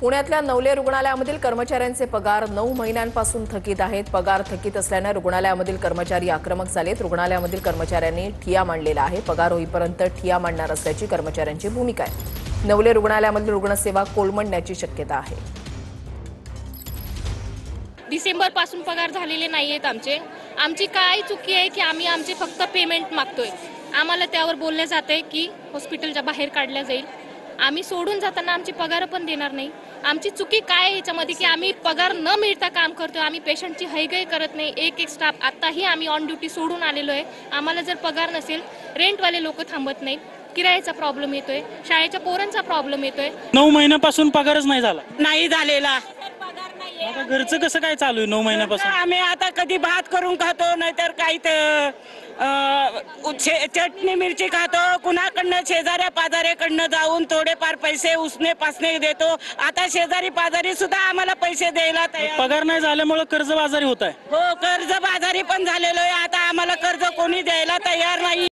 पुण्यातल्या नवले रुग्णालयामधील कर्मचाऱ्यांचे पगार 9 महिन्यांपासून थकीत आहेत। पगार थकीत असल्याने रुग्णालयामधील कर्मचारी आक्रमक झालेत। रुग्णालयामधील कर्मचाऱ्यांनी ठिय्या मांडलेला आहे। पगार होईपर्यंत ठिय्या मांडणार असल्याची कर्मचाऱ्यांची भूमिका आहे। नवले रुग्णालयामधील रुग्णसेवा कोलमडण्याची शक्यता आहे। डिसेंबर पासून पगार झालेले नाहीयेत आमची काय चुकी आहे की आम्ही आमचे फक्त पेमेंट मागतोय। आम्हाला त्यावर बोलले जाते की हॉस्पिटलच्या बाहेर काढल्या जाईल। आम्ही सोडून जाताना आमची पगार पण देणार नाही। आमची चुकी काय आहे याच्यामध्ये की आम्ही पगार न मिळता काम करतोय। आम्ही पेशंटची हैगई करत नाही। एक स्टाफ आताही आम्ही ऑन ड्युटी सोडून आलेलो आहे। आम्हाला जर पगार नसेल, रेंटवाले लोक थांबत नाहीत, किरायाचा प्रॉब्लेम येतोय, शाळेच्या पोरांचा प्रॉब्लेम येतोय। 9 महिन्यापासून पगारच नाही झाला। आता घरचं कसं काय चालू आहे 9 महिन्यापासून? आम्ही आता कधी भात करून खातो, नाहीतर काही चटणी मिरची खातो। कुणाकडनं शेजाऱ्या पाजाऱ्याकडनं जाऊन थोडेफार पैसे उसने पासने देतो। आता शेजारी पाजारी सुद्धा आम्हाला पैसे द्यायला तयार। पगार नाही झाल्यामुळे कर्जबाजारी होत आहे। हो, कर्ज बाजारी पण झालेलो आहे। आता आम्हाला कर्ज कोणी द्यायला तयार नाही।